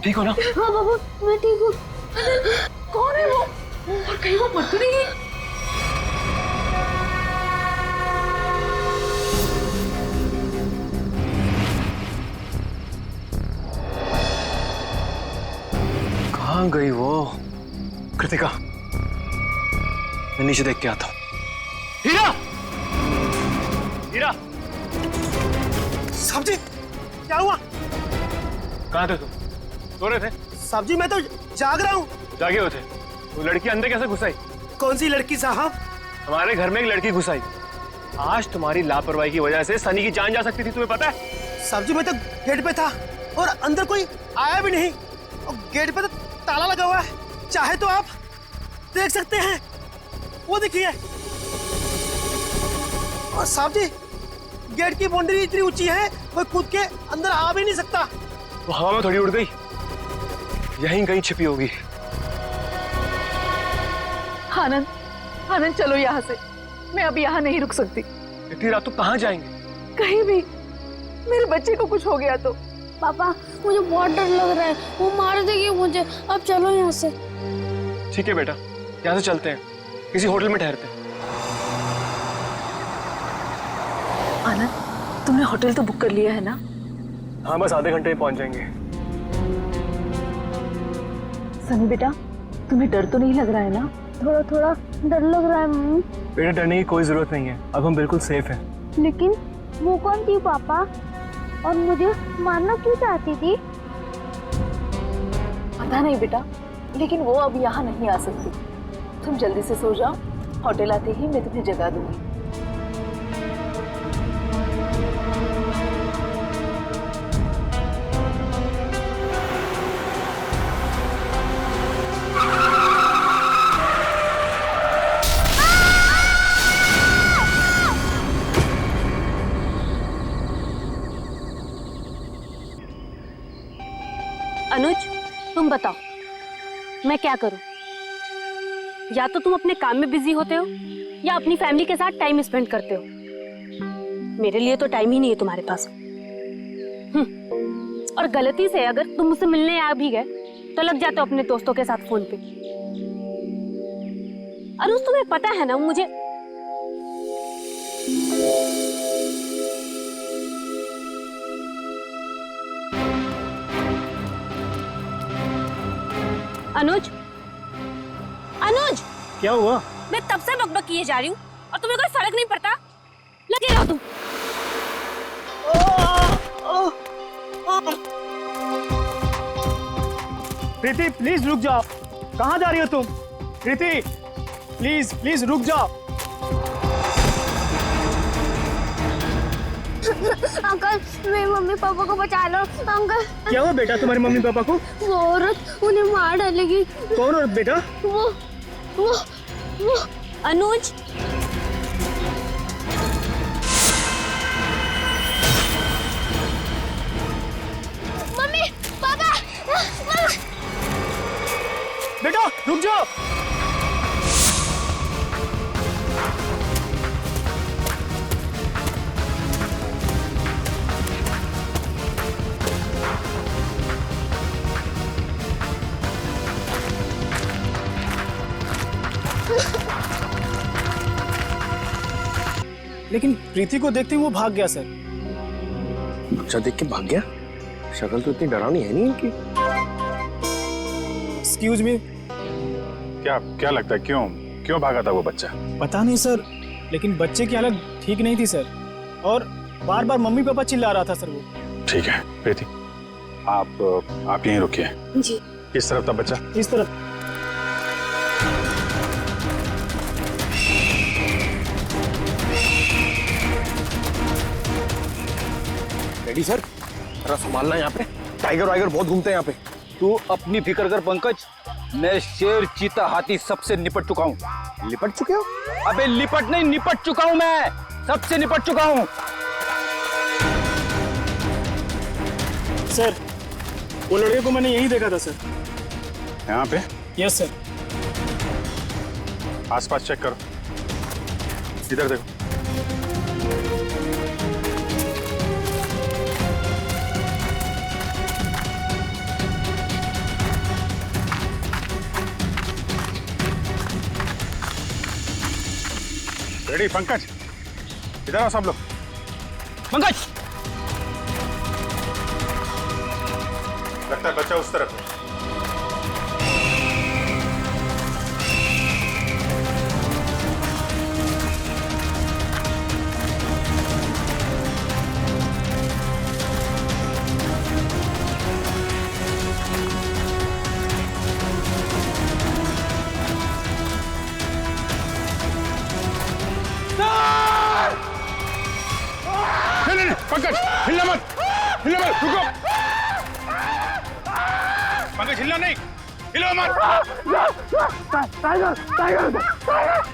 ठीक हो ना? हाँ बाबा, मैं ठीक हूँ। कौन है वो? और कहीं वो मर तो नहीं गई? कहाँ गई वो? कृतिका, मैं नीचे देख के आता हूँ। हीरा! हीरा! साहब जी, क्या हुआ? कहाँ थे तुम? सो रहे थे? साहब जी, मैं तो जाग रहा हूँ। जागे हुए थे? वो लड़की अंदर कैसे घुस आई? कौन सी लड़की साहब? हमारे घर में एक लड़की घुस आई। आज तुम्हारी लापरवाही की वजह से सनी की जान जा सकती थी, तुम्हें पता है? साहब जी, मैं तो गेट पे था और अंदर कोई आया भी नहीं और गेट पे तो ताला लगा हुआ है। चाहे तो आप देख सकते हैं, वो देखिए। और साहब जी, गेट की बाउंड्री इतनी ऊंची है, कोई कूद के अंदर आ भी नहीं सकता। वो हवा में थोड़ी उड़ गई, यहीं कहीं छिपी होगी। आनंद, आनंद चलो यहाँ से। मैं अब यहाँ नहीं रुक सकती। इतनी रात तो कहाँ जाएंगे? कहीं भी। मेरे बच्चे को कुछ हो गया तो। पापा, मुझे बहुत डर लग रहा है, वो मार देगी मुझे। अब चलो यहाँ से। ठीक है बेटा, यहाँ से चलते हैं, किसी होटल में ठहरते हैं। आनंद, तुमने होटल तो बुक कर लिया है ना? हाँ, बस आधे घंटे में पहुंच जाएंगे। सनी बेटा, तुम्हें डर तो नहीं लग रहा है ना? थोड़ा थोड़ा डर लग रहा है मम्मी। बेटा, डरने की कोई जरूरत नहीं है, अब हम बिल्कुल सेफ हैं। लेकिन वो कौन थी पापा, और मुझे मारना क्यों चाहती थी? पता नहीं बेटा, लेकिन वो अब यहाँ नहीं आ सकती। तुम जल्दी से सो जाओ, होटल आते ही मैं तुम्हें जगा दूंगी। अनुज, तुम बताओ मैं क्या करूं? या तो तुम अपने काम में बिजी होते हो या अपनी फैमिली के साथ टाइम स्पेंड करते हो। मेरे लिए तो टाइम ही नहीं है तुम्हारे पास। और गलती से अगर तुम मुझसे मिलने आ भी गए तो लग जाते हो अपने दोस्तों के साथ फोन पे। अनुज, तुम्हें पता है ना मुझे अनुज, अनुज, क्या हुआ? मैं तब से बकबक किए जा रही हूँ और तुम्हें कोई फर्क नहीं पड़ता। लगे रहो तुम। प्रीति, प्लीज रुक जाओ। कहाँ जा रही हो तुम? प्रीति, प्लीज प्लीज रुक जाओ। अंकल, मेरे मम्मी पापा को बचा लो। अंकल, क्या हुआ बेटा तुम्हारे मम्मी पापा को? वो औरत उन्हें मार डालेगी। कौन औरत बेटा? वो अनुज, मम्मी पापा, बेटा रुक जाओ। लेकिन प्रीति को देखते ही वो भाग गया सर। बच्चा देख के भाग गया? शक्ल तो इतनी डरावनी है नहीं इनकी। Excuse me. क्या क्या लगता है, क्यों क्यों भागा था वो बच्चा? पता नहीं सर, लेकिन बच्चे की हालत ठीक नहीं थी सर, और बार बार मम्मी पापा चिल्ला रहा था सर वो। ठीक है प्रीति, आप यहीं रुकिए। जी। किस तरफ था बच्चा? इस तरफ। रेडी सर, जरा संभालना यहाँ पे, टाइगर वाइगर बहुत घूमते हैं यहाँ पे। तू अपनी फिक्र कर पंकज, मैं शेर चीता हाथी सबसे निपट चुका हूँ। लिपट चुके हो? अबे लिपट नहीं, निपट चुका हूँ, मैं सबसे निपट चुका हूँ। सर, वो लड़के को मैंने यही देखा था सर। यहाँ पे? Yes sir. आसपास चेक करो, इधर देखो। रेडी पंकज, इधर आओ सब लोग। पंकज, लगता है बच्चा उस तरफ है। नहीं, पंकज हिलना मत, रुको। पंकज हिलना नहीं, हिलो मत।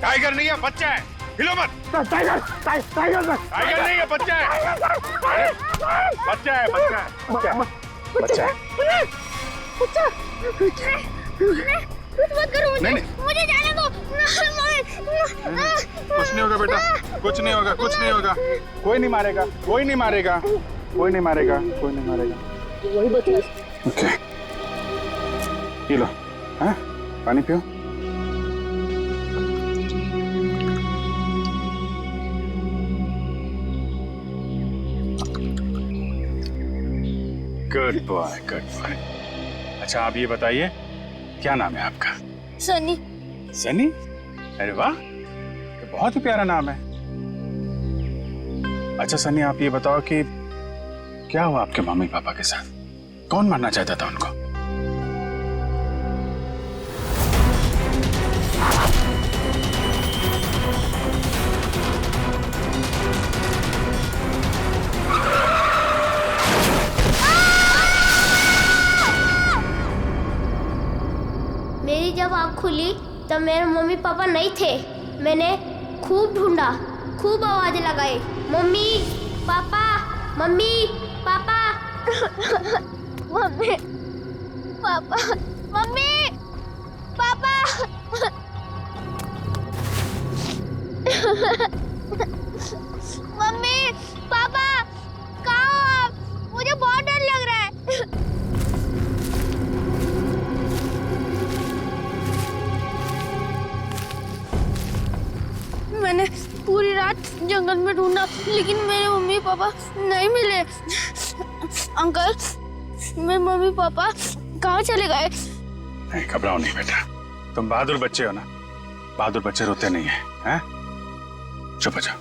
टाइगर नहीं है, बच्चा है, हिलो मत। टाइगर नहीं है, बच्चा है। बच्चा है। कुछ मत करो मुझे, नहीं। मुझे जाने दो। कुछ नहीं होगा बेटा, कुछ नहीं होगा। कोई नहीं मारेगा। वही बता। ओके, ये लो, हाँ? पानी पियो। Good boy. अच्छा आप ये बताइए, क्या नाम है आपका? सनी। सनी? अरे वाह, तो बहुत ही प्यारा नाम है। अच्छा सनी, आप ये बताओ कि क्या हुआ आपके मम्मी पापा के साथ? कौन मारना चाहता था उनको? मेरी जब आँख खुली तब मेरे मम्मी पापा नहीं थे। मैंने खूब ढूंढा, खूब आवाजें लगाई, mummy papa, mummy papa. Mummy papa, mummy papa. Mummy papa, कहाँ हो आप? मुझे बहुत डर लग रहा है। मैंने पूरी रात जंगल में ढूंढा, लेकिन मेरे मम्मी पापा नहीं मिले। अंकल, मेरे मम्मी पापा कहाँ चले गए? नहीं, घबराओ नहीं बेटा, तुम बहादुर बच्चे हो ना। बहादुर बच्चे रोते नहीं हैं? चुप हो जाओ,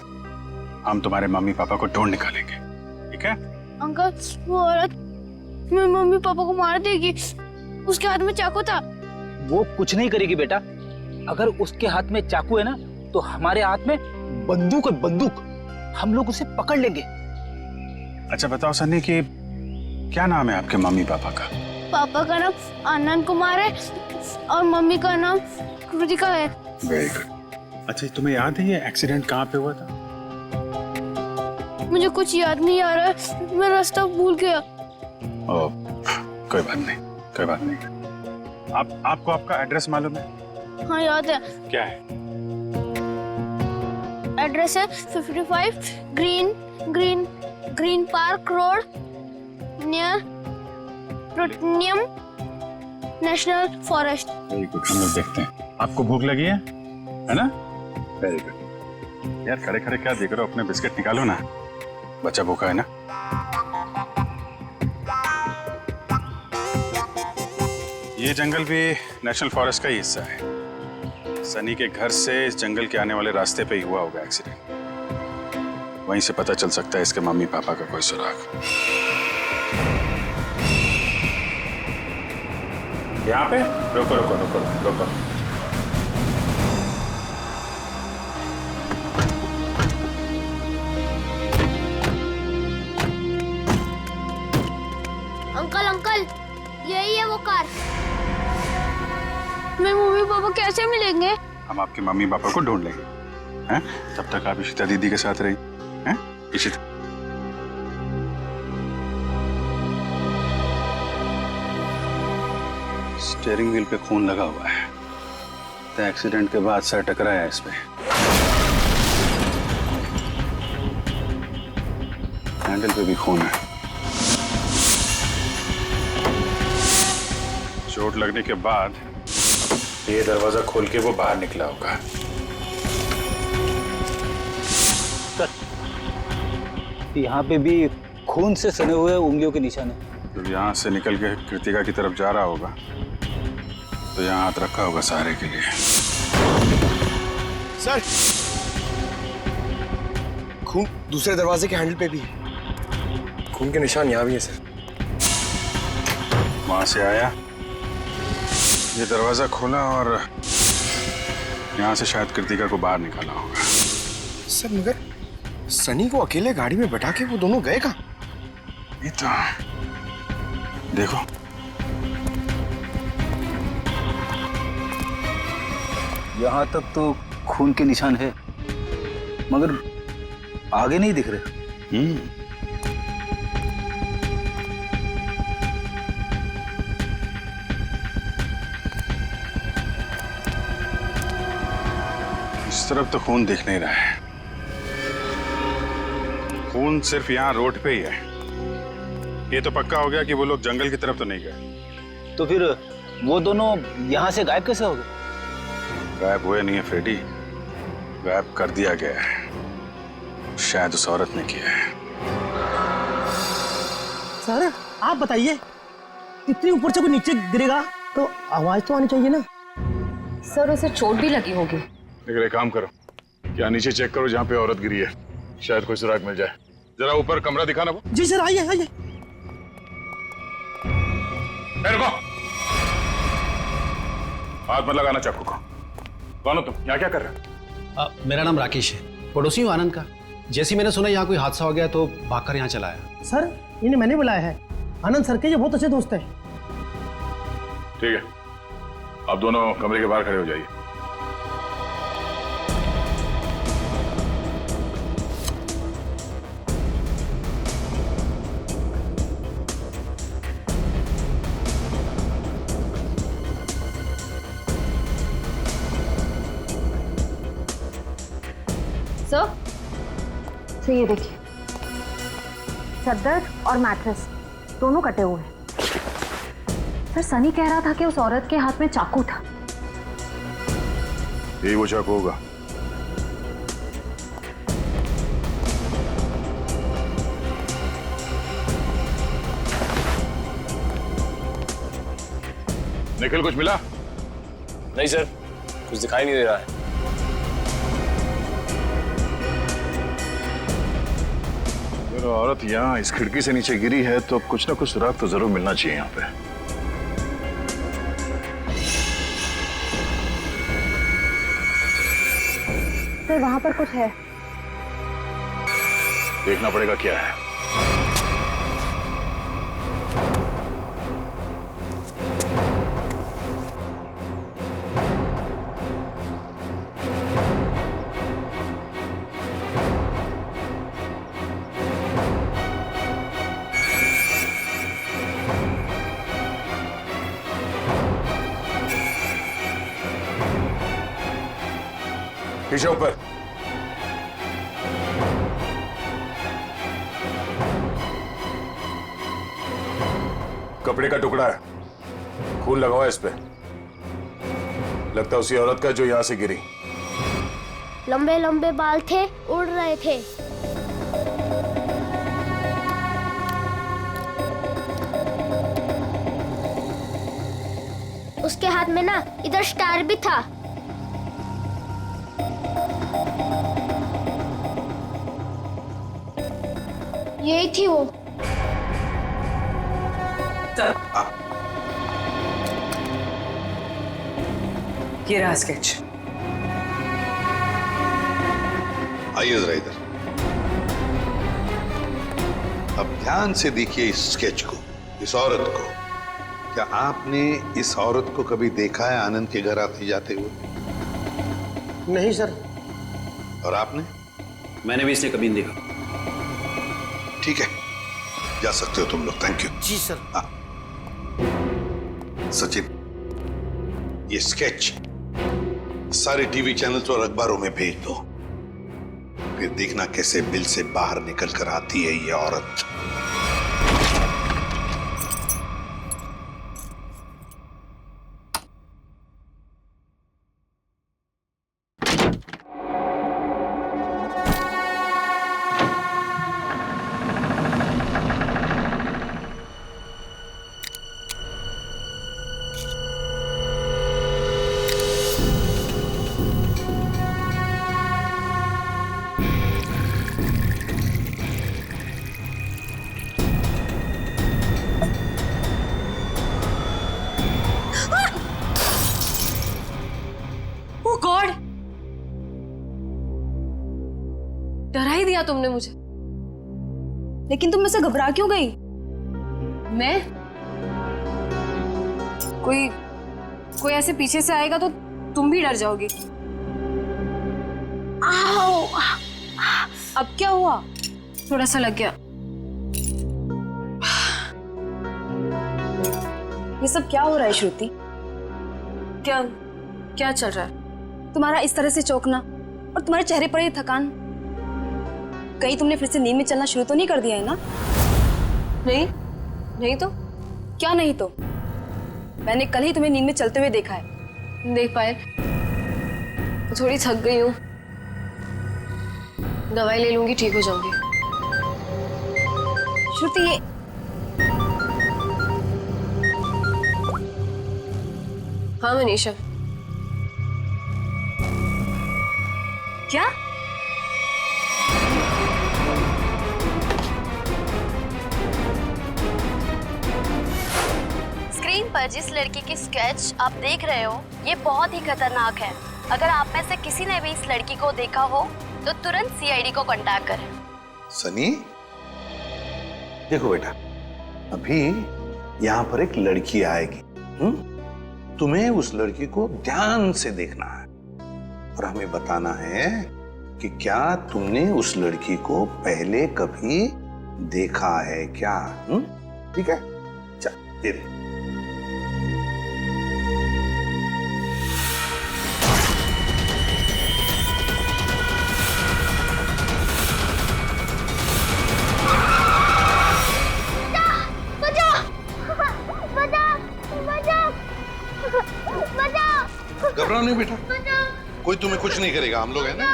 हम तुम्हारे मम्मी पापा को ढूंढ निकालेंगे, ठीक है? अंकल, वो औरत मेरे मम्मी पापा को मार देगी। उसके हाथ में चाकू था। वो कुछ नहीं करेगी बेटा। अगर उसके हाथ में चाकू है ना, तो हमारे हाथ में बंदूक है, बंदूक। हम लोग उसे पकड़ लेंगे। अच्छा बताओ सनी कि क्या नाम है आपके मम्मी पापा का? पापा का नाम आनंद कुमार है और मम्मी का नाम कृतिका है। Very good. अच्छा तुम्हें याद है ये एक्सीडेंट कहाँ पे हुआ था? मुझे कुछ याद नहीं आ रहा है, मैं रास्ता भूल गया। ओ, कोई बात नहीं। आपको आपका एड्रेस मालूम है? हाँ याद है। क्या है? एड्रेस है 55 green park road near plutonium national forest. Very good, हम लोग देखते हैं। आपको भूख लगी है ना? Very good. यार खड़े खड़े क्या देख रहे हो, अपने बिस्किट निकालो ना, बच्चा भूखा है ना। ये जंगल भी नेशनल फॉरेस्ट का ही हिस्सा है। सनी के घर से इस जंगल के आने वाले रास्ते पे ही हुआ होगा एक्सीडेंट। वहीं से पता चल सकता है इसके मम्मी पापा का कोई सुराग। यहाँ पे रुको। अंकल, यही है वो कार। मेरे मम्मी पापा कैसे मिलेंगे? हम आपके मम्मी पापा को ढूंढ लेंगे, हैं? तब तक आप इशिता दीदी के साथ रही, हैं? इशिता। स्टीयरिंग व्हील पे खून लगा हुआ है, तो एक्सीडेंट के बाद सर टकराया है इस पे। हैंडल पे भी खून है। चोट लगने के बाद ये दरवाजा खोल के वो बाहर निकला होगा। यहाँ पे भी खून से सने हुए उंगलियों के निशान है। जब यहाँ से निकल के कृतिका की तरफ जा रहा होगा तो यहाँ हाथ रखा होगा सहारे के लिए। सर, खून दूसरे दरवाजे के हैंडल पे भी है। खून के निशान यहाँ भी है सर। वहां से आया, ये दरवाजा खोला और यहाँ से शायद कृतिका को बाहर निकाला होगा। सर मगर सनी को अकेले गाड़ी में बैठा के वो दोनों गए कहाँ? ये तो देखो, यहाँ तक तो खून के निशान है, मगर आगे नहीं दिख रहे। इस तरफ तो खून दिख नहीं रहा है। खून सिर्फ यहाँ रोड पे ही है। ये तो पक्का हो गया कि वो लोग जंगल की तरफ तो नहीं गए। तो फिर वो दोनों यहाँ से गायब कैसे हो गए? गायब हुए नहीं है फ्रेडी, गायब कर दिया गया है। शायद उस औरत ने किया है। सर आप बताइए, इतनी ऊपर से कोई नीचे गिरेगा तो आवाज तो आनी चाहिए ना। सर उसे चोट भी लगी होगी। लेकिन एक काम करो, क्या नीचे चेक करो जहाँ पे औरत गिरी है, शायद कोई सुराग मिल जाए। जरा ऊपर कमरा दिखाना वो। जी सर, आइए आइए। रुको, हाथ मत लगाना चाकू को। कौन हो तुम? यहाँ क्या कर रहे हो? मेरा नाम राकेश है, पड़ोसी हूँ आनंद का। जैसे ही मैंने सुना यहाँ कोई हादसा हो गया तो भागकर यहाँ चला आया। सर इन्हें मैंने बुलाया है, आनंद सर के ये बहुत अच्छे दोस्त हैं। ठीक है, आप दोनों कमरे के बाहर खड़े हो जाइए। सर ये देखिए, चादर और मैट्रेस दोनों कटे हुए हैं। सर सनी कह रहा था कि उस औरत के हाथ में चाकू था। यही वो चाकू होगा। निखिल कुछ मिला? नहीं सर, कुछ दिखाई नहीं दे रहा है। अगर औरत यहाँ इस खिड़की से नीचे गिरी है तो कुछ ना कुछ सुराग तो जरूर मिलना चाहिए यहाँ पे। सर वहां पर कुछ है। देखना पड़ेगा क्या है। पीछे ऊपर। कपड़े का टुकड़ा है, खून लगा हुआ है इस पे। लगता है उसी औरत का जो यहां से गिरी। लंबे लंबे बाल थे, उड़ रहे थे। उसके हाथ में ना इधर स्टार भी था। यही थी वो। ये रहा स्केच। आइए जरा इधर। अब ध्यान से देखिए इस स्केच को, इस औरत को। क्या आपने इस औरत को कभी देखा है आनंद के घर आते जाते हुए? नहीं सर। और आपने? मैंने भी इसे कभी नहीं देखा। ठीक है, जा सकते हो तुम लोग। Thank you. जी सर। सचिन, ये स्केच सारे टीवी चैनल्स और अखबारों में भेज दो। फिर देखना कैसे बिल से बाहर निकल कर आती है ये औरत। डरा ही दिया तुमने मुझे। लेकिन तुम मुझसे घबरा क्यों गई? मैं कोई ऐसे पीछे से आएगा तो तुम भी डर जाओगी। आओ! अब क्या हुआ? थोड़ा सा लग गया। ये सब क्या हो रहा है श्रुति? क्या चल रहा है? तुम्हारा इस तरह से चौंकना और तुम्हारे चेहरे पर ये थकान, कहीं तुमने फिर से नींद में चलना शुरू तो नहीं कर दिया है ना? नहीं तो क्या नहीं तो? मैंने कल ही तुम्हें नींद में चलते हुए देखा है। देख पाए, थोड़ी थक गई हूँ, दवाई ले लूंगी, ठीक हो जाऊंगी। श्रुति, ये हाँ मनीषा। क्या? स्क्रीन पर जिस लड़की की स्केच आप देख रहे हो, ये बहुत ही खतरनाक है। अगर आप में से किसी ने भी इस लड़की को देखा हो तो तुरंत सीआईडी को कांटेक्ट करें। सनी, देखो बेटा, अभी यहाँ पर एक लड़की आएगी। तुम्हें उस लड़की को ध्यान से देखना है और हमें बताना है कि क्या तुमने उस लड़की को पहले कभी देखा है क्या? ठीक है, चल दे दे। घबराओ नहीं बेटा, कोई तुम्हें कुछ नहीं करेगा, हम लोग हैं ना।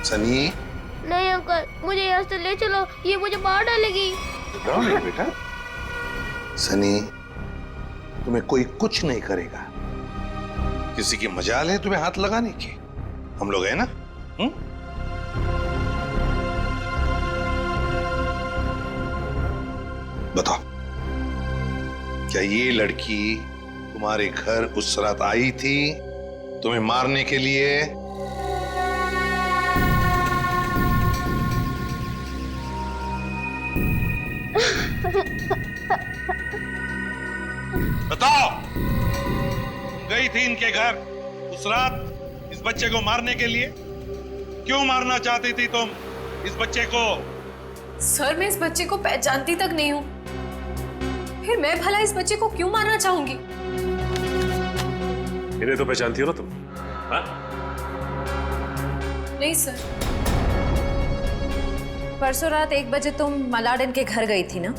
सनी, नहीं अंकल, मुझे यहाँ से ले चलो, ये मुझे मार डालेगी। घबराओ नहीं बेटा। सनी, तुम्हें कोई कुछ नहीं करेगा। किसी की मजाल है तुम्हें हाथ लगाने की, हम लोग हैं ना। बताओ, क्या ये लड़की तुम्हारे घर उस रात आई थी तुम्हें मारने के लिए? बताओ, गई थी इनके घर उस रात इस बच्चे को मारने के लिए? क्यों मारना चाहती थी तुम इस बच्चे को? सर, मैं इस बच्चे को पहचानती तक नहीं हूँ, फिर मैं भला इस बच्चे को क्यों मारना चाहूंगी? इन्हें तो पहचानती हो ना तुम? हाँ? नहीं सर, परसों रात 1 बजे तुम मलाडन के घर गई थी ना?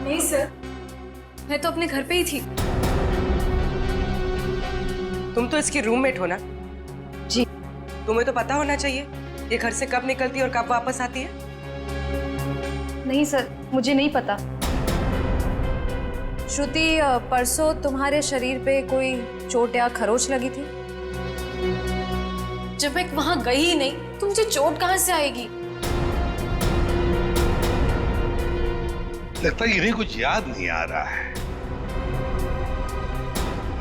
नहीं सर, मैं तो अपने घर पे ही थी। तुम तो इसकी रूममेट हो ना? जी। तुम्हें तो पता होना चाहिए ये घर से कब निकलती है और कब वापस आती है। नहीं सर, मुझे नहीं पता। श्रुति, परसों तुम्हारे शरीर पे कोई चोट या खरोच लगी थी? जब मैं वहां गई ही नहीं तो मुझे चोट कहां से आएगी? लगता है इन्हें कुछ याद नहीं आ रहा है।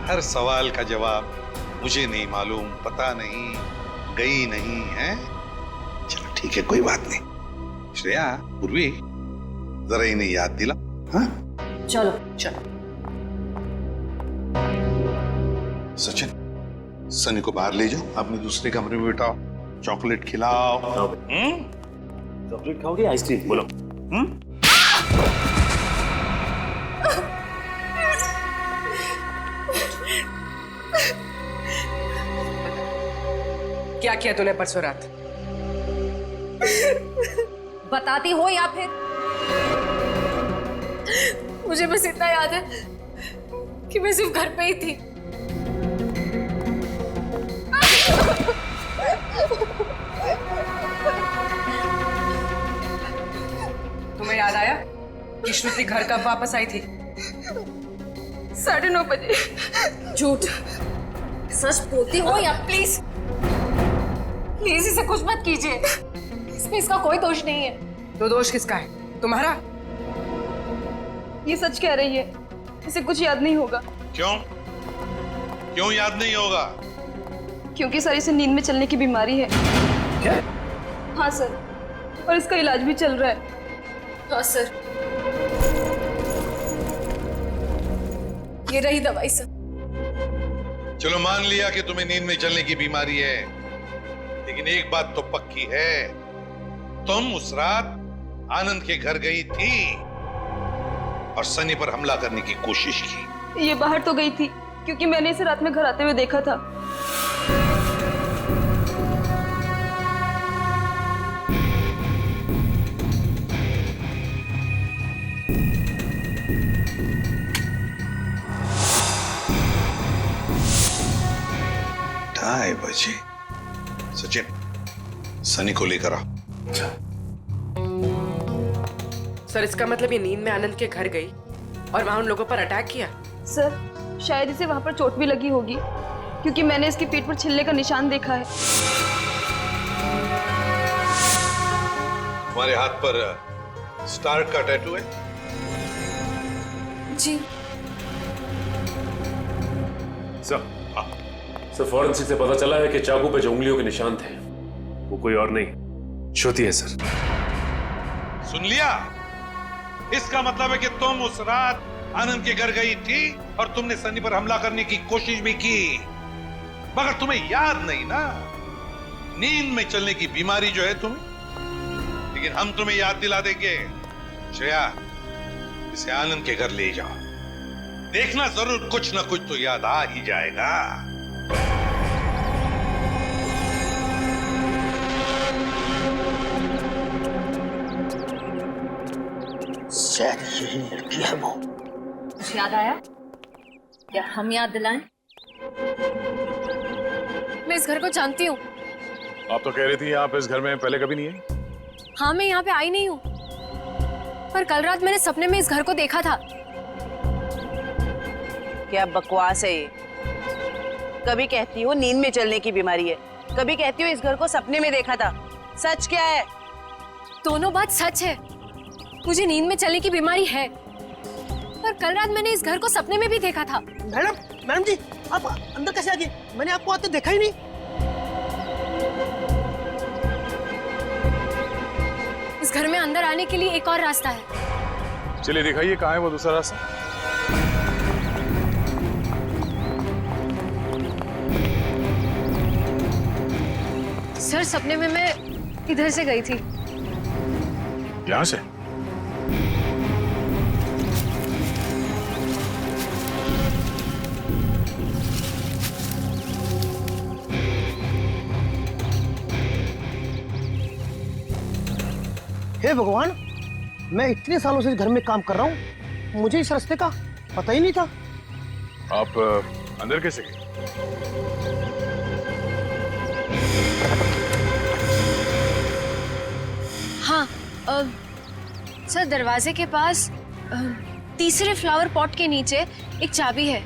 हर सवाल का जवाब मुझे नहीं मालूम, पता नहीं, गई नहीं है। चलो ठीक है, कोई बात नहीं। श्रेया, पूर्वी, जरा इन्हें याद दिला। हाँ, चलो चलो। सचिन, सनी को बाहर ले जाओ, अपने दूसरे कमरे में बिठाओ, चॉकलेट खिलाओ। चॉकलेट खाओगे, आइसक्रीम? बोलो। क्या किया तूने परसों रात? बताती हो या फिर? मुझे बस इतना याद है कि मैं सिर्फ घर पे ही थी। तुम्हें याद आया कि श्रुति घर कब वापस आई थी? 9:30 बजे। झूठ। सच बोलती हो या प्लीज प्लीज इसे कुछ मत कीजिए, इसमें इसका कोई दोष नहीं है। तो दोष किसका है? तुम्हारा? ये सच कह रही है, इसे कुछ याद नहीं होगा। क्यों? क्यों याद नहीं होगा? क्योंकि सर इसे नींद में चलने की बीमारी है। क्या? हाँ सर, और इसका इलाज भी चल रहा है। हाँ सर, ये रही दवाई सर। चलो मान लिया कि तुम्हें नींद में चलने की बीमारी है, लेकिन एक बात तो पक्की है, तुम उस रात आनंद के घर गई थी और सनी पर हमला करने की कोशिश की। ये बाहर तो गई थी क्योंकि मैंने इसे रात में घर आते हुए देखा था। ढाई बजे। सचिन, सनी को लेकर आ। सर इसका मतलब ये नींद में आनंद के घर गई और वहां उन लोगों पर अटैक किया? सर शायद इसे वहां पर चोट भी लगी होगी क्योंकि मैंने इसकी पीठ पर छिल्ले का निशान देखा है। तुम्हारे हाथ पर स्टार का टैटू है? जी सर फॉरेंसिक से पता चला है कि चाकू पे जो उंगलियों के निशान थे वो कोई और नहीं, श्रुति है सर। सुन लिया? इसका मतलब है कि तुम उस रात आनंद के घर गई थी और तुमने सनी पर हमला करने की कोशिश भी की, मगर तुम्हें याद नहीं ना नींद में चलने की बीमारी जो है तुम्हें। लेकिन हम तुम्हें याद दिला देंगे। श्रेया, इसे आनंद के घर ले जाओ, देखना जरूर कुछ ना कुछ तो याद आ ही जाएगा। शायद यही लड़की है वो। कुछ याद आया? क्या हम याद दिलाएं? मैं इस घर को जानती हूँ। आप तो कह रही थी आप इस घर में पहले कभी नहीं आई। हाँ, मैं यहाँ पे आई नहीं हूँ, पर कल रात मैंने सपने में इस घर को देखा था। क्या बकवास है ये? कभी कहती हो नींद में चलने की बीमारी है, कभी कहती हो इस घर को सपने में देखा था। सच क्या है? दोनों बात सच है। मुझे नींद में चलने की बीमारी है, पर कल रात मैंने इस घर को सपने में भी देखा था। मैडम जी, आप अंदर कैसे आ गए? मैंने आपको आते देखा ही नहीं। इस घर में अंदर आने के लिए एक और रास्ता है। चलिए दिखाइए कहाँ है वो दूसरा रास्ता। सर सपने में मैं इधर से गई थी। यहाँ से? हे भगवान, मैं इतने सालों से इस घर में काम कर रहा हूँ, मुझे इस रास्ते का पता ही नहीं था। आप अंदर कैसे गए? हाँ, सर दरवाजे के पास तीसरे फ्लावर पॉट के नीचे एक चाबी है।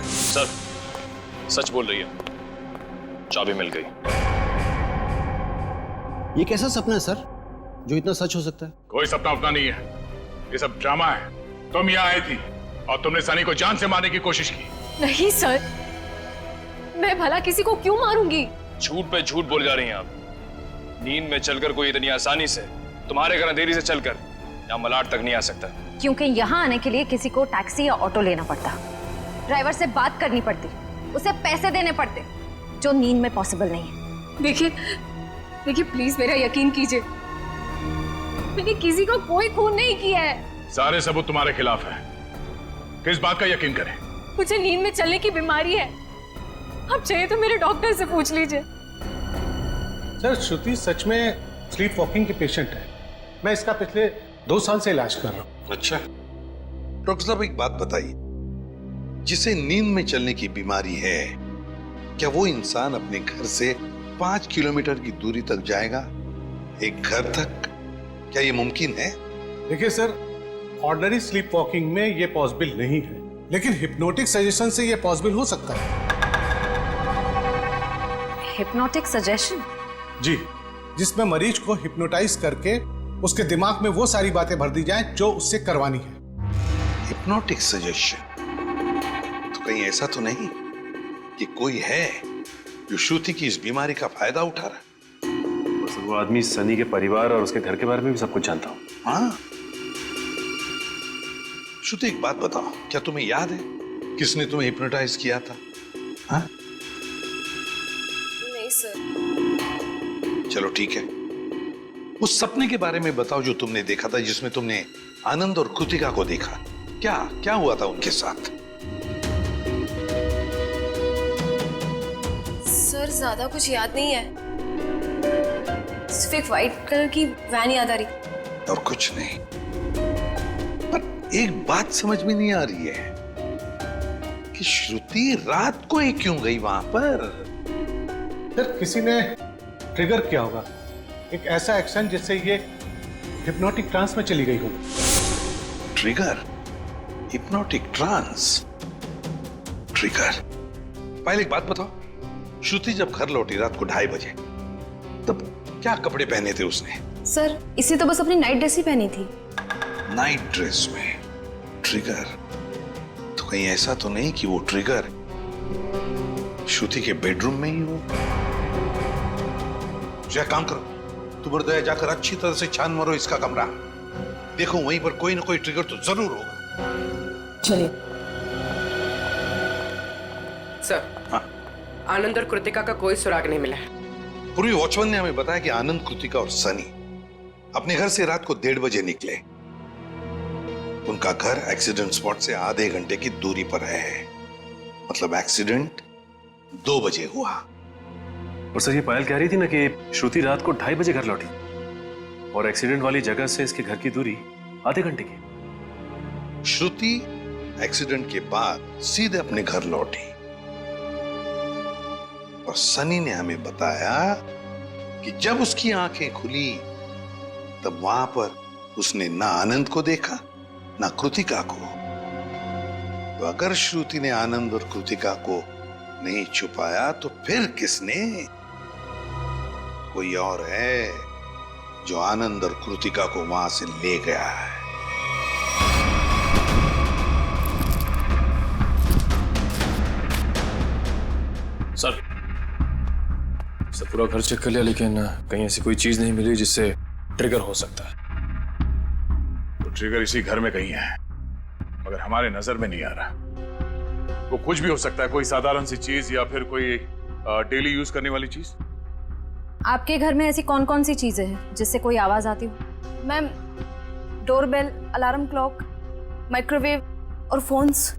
सर सच बोल रही है, चाबी मिल गई। ये कैसा सपना है सर जो इतना सच हो सकता है? कोई सपना अपना नहीं है, ये सब ड्रामा है। तुम यहाँ आई थी और तुमने सनी को जान से मारने की कोशिश की। नहीं सर, मैं भला किसी को क्यों मारूंगी? झूठ पे झूठ बोल जा रही हैं आप। नींद में चलकर कोई इतनी आसानी से तुम्हारे घर अंधेरी से चलकर यहाँ मलाड तक नहीं आ सकता। क्योंकि यहाँ आने के लिए किसी को टैक्सी या ऑटो लेना पड़ता, ड्राइवर से बात करनी पड़ती, उसे पैसे देने पड़ते, जो नींद में पॉसिबल नहीं है। देखिए प्लीज मेरा यकीन कीजिए, मैंने किसी को कोई खून नहीं किया है। सारे सबूत तुम्हारे खिलाफ है, किस बात का यकीन करें? मुझे नींद में चलने की बीमारी है, आप चाहिए तो मेरे डॉक्टर से पूछ लीजिए। सर श्रुति सच में स्लीप वॉकिंग की पेशेंट है, मैं इसका पिछले 2 साल से इलाज कर रहा हूँ। अच्छा डॉक्टर साहब, एक बात बताइए, जिसे नींद में चलने की बीमारी है, क्या वो इंसान अपने घर से 5 किलोमीटर की दूरी तक जाएगा, एक घर तक? क्या ये मुमकिन है? देखिए सर, ऑर्डिनरी स्लीप वॉकिंग में ये पॉसिबल नहीं है, लेकिन हिप्नोटिक सजेशन से ये पॉसिबल हो सकता है। Hypnotic suggestion? जी, जिसमें मरीज को हिप्नोटाइज करके उसके दिमाग में वो सारी बातें भर दी जाएं जो उससे करवानी है। Hypnotic suggestion? कहीं ऐसा तो नहीं कि कोई है जो श्रुति की इस बीमारी का फायदा उठा रहा है? बस वो आदमी सनी के परिवार और उसके घर के बारे में भी सब कुछ जानता हूँ। हाँ, श्रुति एक बात बताओ, क्या तुम्हें याद है किसने तुम्हें हिप्नोटाइज किया था? हाँ? नहीं सर। चलो ठीक है, उस सपने के बारे में बताओ जो तुमने देखा था, जिसमें तुमने आनंद और कृतिका को देखा। क्या क्या हुआ था उनके साथ? सर ज्यादा कुछ याद नहीं है, सिर्फ एक व्हाइट कलर की वैन याद आ रही। और कुछ नहीं। पर एक बात समझ में नहीं आ रही है कि श्रुति रात को ही क्यों गई वहां पर? सर किसी ने ट्रिगर किया होगा, एक ऐसा एक्शन जिससे ये हिप्नोटिक ट्रांस में चली गई हो। ट्रिगर? Hypnotic trance? ट्रिगर? पहले एक बात बताओ, श्रुति जब घर लौटी रात को 2:30 बजे, तब क्या कपड़े पहने थे उसने? सर इसने तो बस अपनी नाइट ड्रेस ही पहनी थी। नाइट ड्रेस में ट्रिगर? तो कहीं ऐसा तो नहीं कि वो ट्रिगर श्रुति के बेडरूम में ही हो? क्या काम करो, तुम और दया जाकर अच्छी तरह से छान मारो इसका कमरा, देखो वहीं पर कोई ना कोई ट्रिगर तो जरूर होगा। चलिए सर। हाँ? आनंद और कृतिका का कोई सुराग नहीं मिला है। पूर्वी वॉचमैन ने हमें बताया कि आनंद, कृतिका और सनी अपने घर से रात को 1:30 बजे निकले। उनका घर एक्सीडेंट स्पॉट से आधे घंटे की दूरी पर है, मतलब एक्सीडेंट 2 बजे हुआ। और सर ये पायल कह रही थी ना कि श्रुति रात को 2:30 बजे घर लौटी और एक्सीडेंट वाली जगह से इसके घर की दूरी आधे घंटे की। श्रुति एक्सीडेंट के बाद सीधे अपने घर लौटी और सनी ने हमें बताया कि जब उसकी आंखें खुली तब वहां पर उसने ना आनंद को देखा ना कृतिका को। तो अगर श्रुति ने आनंद और कृतिका को नहीं छुपाया तो फिर किसने? कोई और है जो आनंद और कृतिका को वहां से ले गया है। सर पूरा घर चेक कर लिया, लेकिन कहीं ऐसी कोई चीज नहीं मिली जिससे ट्रिगर हो सकता है। तो ट्रिगर इसी घर में कहीं है, मगर हमारे नजर में नहीं आ रहा। वो कुछ भी हो सकता है, कोई साधारण सी चीज या फिर कोई डेली यूज करने वाली चीज। आपके घर में ऐसी कौन कौन सी चीजें हैं जिससे कोई आवाज आती हो? Ma'am doorbell, alarm clock, microwave और फोन्स।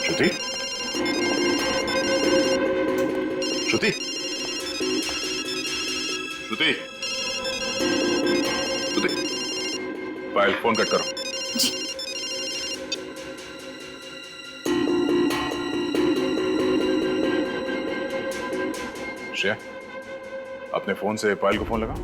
श्रुति? श्रुति? श्रुति? श्रुति? पायल फोन कट करो। श्रेया, अपने फोन से पायल को फोन लगा।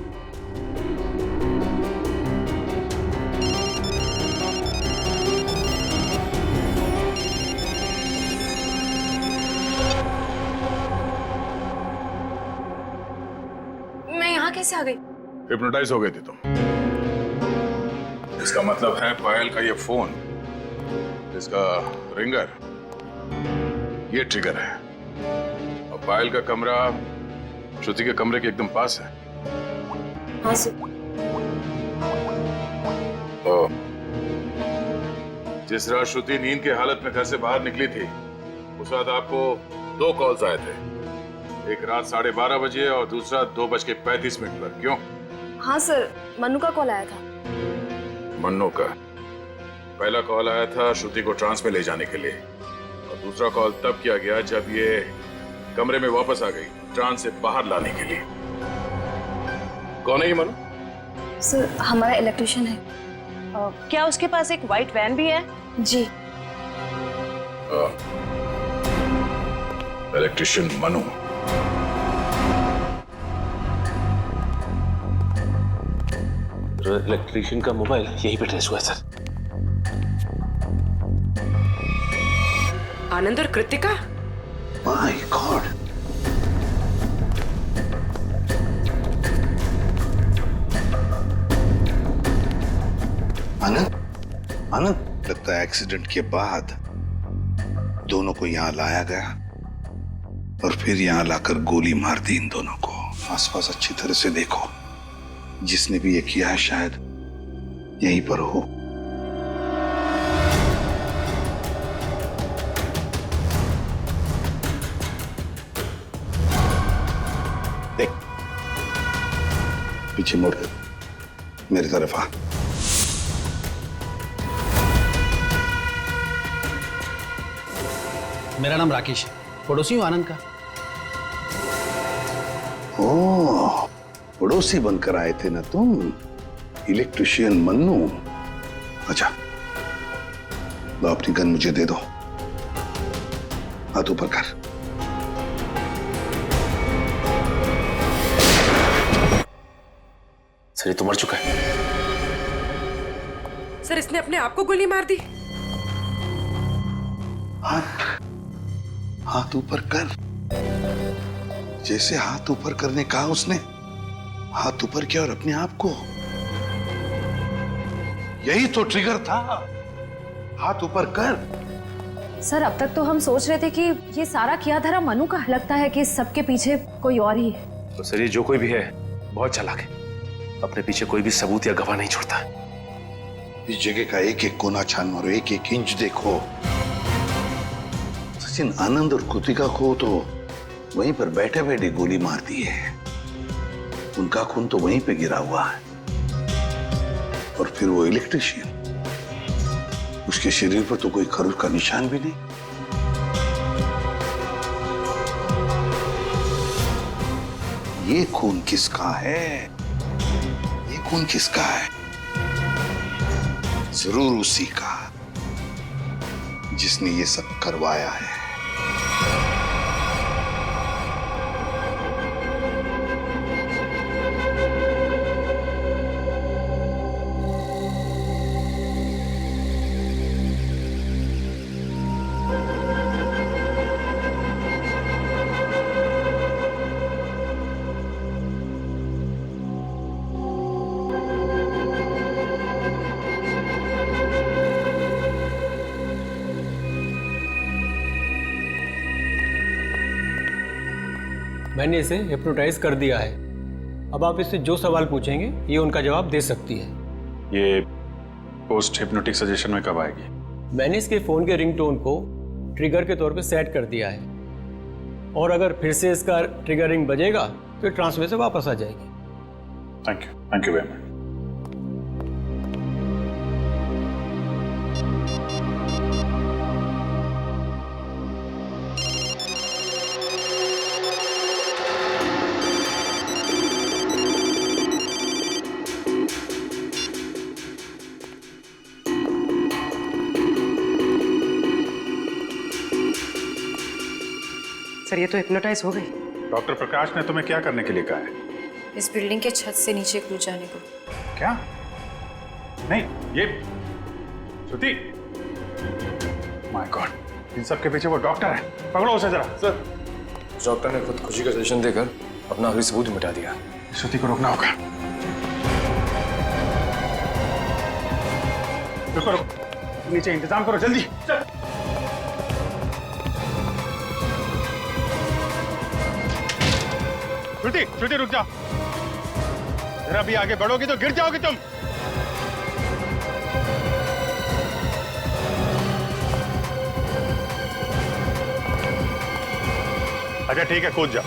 कैसे आ गई? हिप्नोटाइज हो गई थी तुम। इसका मतलब है पायल का ये फोन, इसका रिंगर, ये ट्रिगर है। और पायल का कमरा श्रुति के कमरे के एकदम पास है। हाँ सर। तो जिस रात श्रुति नींद के हालत में घर से बाहर निकली थी, उस रात आपको 2 कॉल्स आए थे, एक रात 12:30 बजे और दूसरा 2:35 पर। क्यों? हाँ सर, मन्नू का कॉल आया था। मन्नू का? पहला कॉल आया था श्रुति को ट्रांस में ले जाने के लिए, और दूसरा कॉल तब किया गया जब ये कमरे में वापस आ गई ट्रांस से बाहर लाने के लिए। कौन है ये मन्नू? सर हमारा इलेक्ट्रिशियन है। क्या उसके पास एक व्हाइट वैन भी है? जी। इलेक्ट्रिशियन मनु। इलेक्ट्रिशियन का मोबाइल यहीं पे ट्रेस हुआ है सर। आनंद और कृतिका? My god. आनंद, आनंद, लगता है एक्सीडेंट के बाद दोनों को यहां लाया गया और फिर यहां लाकर गोली मार दी इन दोनों को। आसपास अच्छी तरह से देखो, जिसने भी ये किया है शायद यहीं पर हो। देख, पीछे मुड़, मेरी तरफ आ। मेरा नाम राकेश है, पड़ोसी हूँ आनंद का। ओह, पड़ोसी बनकर आए थे ना तुम, इलेक्ट्रिशियन मन्नू। अच्छा, लो अपनी गन मुझे दे दो, हाथ ऊपर कर। सर ये तो मर चुका है। सर इसने अपने आप को गोली मार दी। हाथ ऊपर कर। जैसे हाथ ऊपर करने कहा उसने, हाथ ऊपर किया और अपने आप को। यही तो ट्रिगर था, हाथ ऊपर कर। सर अब तक तो हम सोच रहे थे कि ये सारा किया धरा मनु का, लगता है कि सबके पीछे कोई और ही है। तो सर ये जो कोई भी है बहुत चालाक है, अपने पीछे कोई भी सबूत या गवाह नहीं छोड़ता। इस जगह का एक एक कोना छान मारो, एक एक इंच देखो। सचिन, आनंद और कृतिका को तो वहीं पर बैठे बैठे गोली मार दी है। उनका खून तो वहीं पे गिरा हुआ है। और फिर वो इलेक्ट्रिशियन, उसके शरीर पर तो कोई खरोच का निशान भी नहीं। ये खून किसका है? ये खून किसका है? जरूर उसी का जिसने ये सब करवाया है। मैंने इसे हिप्नोटाइज कर दिया है। अब आप इससे जो सवाल पूछेंगे ये उनका जवाब दे सकती है। ये पोस्ट हिप्नोटिक सजेशन में कब आएगी? मैंने इसके फ़ोन के रिंगटोन को ट्रिगर के तौर पे सेट कर दिया है, और अगर फिर से इसका ट्रिगरिंग बजेगा तो ट्रांसफर से वापस आ जाएगी। Thank you very much. Sir ये तो हिप्नोटाइज हो गई। डॉक्टर प्रकाश ने तुम्हें क्या करने के लिए कहा है? इस बिल्डिंग के छत से नीचे कूद जाने को। क्या? नहीं, ये श्रुति, माय गॉड, इन सब के पीछे वो डॉक्टर है। पकड़ो उसे जरा। सर, डॉक्टर ने खुदकुशी का सजेशन देकर अपना आखिरी सबूत ही मिटा दिया। श्रुति को रोकना होगा। रुको, नीचे इंतजाम करो जल्दी। श्रुति रुक जाओ, जरा भी आगे बढ़ोगी तो गिर जाओगी तुम। अच्छा ठीक है, कूद जाओ।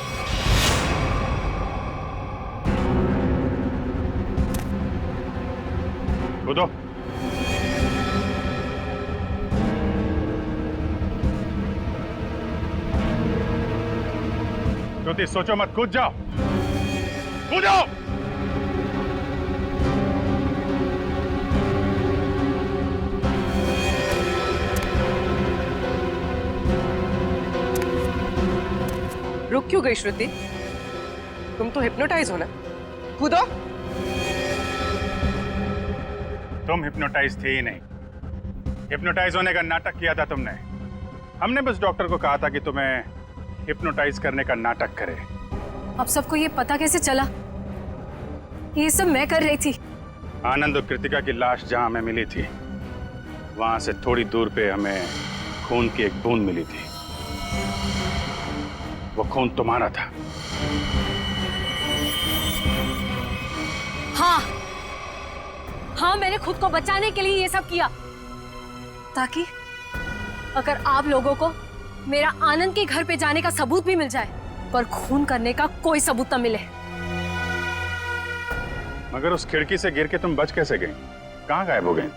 कूदो। श्रुति सोचो मत, कूद जाओ, कूदो। रुक क्यों गई श्रुति? तुम तो हिप्नोटाइज हो ना, कूदो। तुम हिप्नोटाइज थे ही नहीं। हिप्नोटाइज होने का नाटक किया था तुमने। हमने बस डॉक्टर को कहा था कि तुम्हें हिप्नोटाइज करने का नाटक करे। अब सबको ये पता कैसे चला? ये सब मैं कर रही थी। आनंद और कृतिका की लाश जहां हमें मिली थी, वहां से थोड़ी दूर पे हमें खून की एक बूंद मिली थी। वो खून तुम्हारा था। हाँ, मैंने खुद को बचाने के लिए ये सब किया, ताकि अगर आप लोगों को मेरा आनंद के घर पे जाने का सबूत भी मिल जाए, पर खून करने का कोई सबूत न मिले। मगर उस खिड़की से गिर के तुम बच कैसे गई? कहाँ गायब हो गई?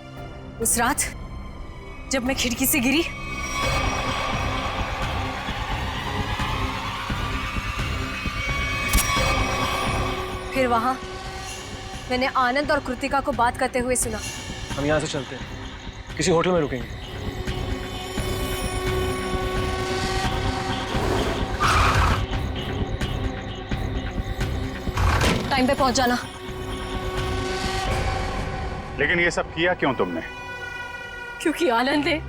उस रात जब मैं खिड़की से गिरी, फिर वहां मैंने आनंद और कृतिका को बात करते हुए सुना। हम यहाँ से चलते हैं, किसी होटल में रुकेंगे। टाइम पे पहुंच जाना। लेकिन ये सब किया क्यों तुमने? क्योंकि आनंद ने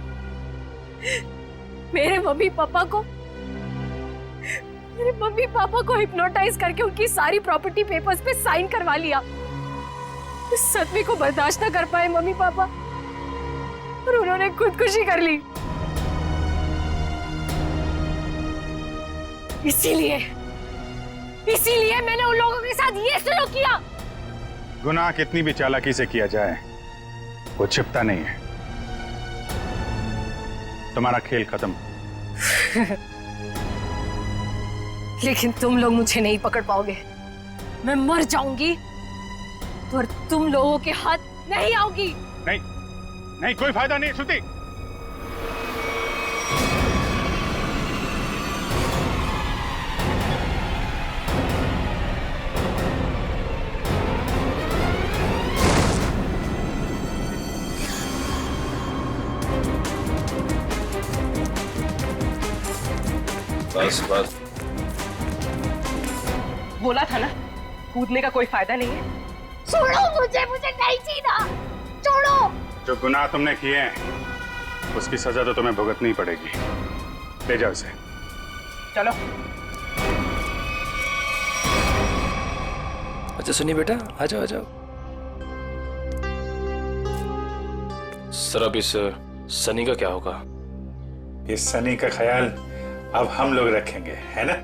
मेरे मम्मी पापा को हिप्नोटाइज करके उनकी सारी प्रॉपर्टी पेपर्स पे साइन करवा लिया। इस सदमे को बर्दाश्त न कर पाए मम्मी पापा और उन्होंने खुदकुशी कर ली। इसीलिए मैंने उन लोगों के साथ ये सलूक किया। गुनाह कितनी भी चालाकी से किया जाए, वो छिपता नहीं है। तुम्हारा खेल खत्म। लेकिन तुम लोग मुझे नहीं पकड़ पाओगे। मैं मर जाऊंगी पर तुम लोगों के हाथ नहीं आऊंगी। नहीं, कोई फायदा नहीं श्रुति। बस बोला था ना, कूदने का कोई फायदा नहीं है। छोड़ो मुझे नहीं जीना, छोड़ो। जो गुनाह तुमने किए हैं उसकी सजा तो तुम्हें भुगतनी पड़ेगी। ले जाओ इसे। चलो। अच्छा सुनिए बेटा, आ जाओ आ जाओ। सर अब इस सनी का क्या होगा? इस सनी का ख्याल अब हम लोग रखेंगे, है ना?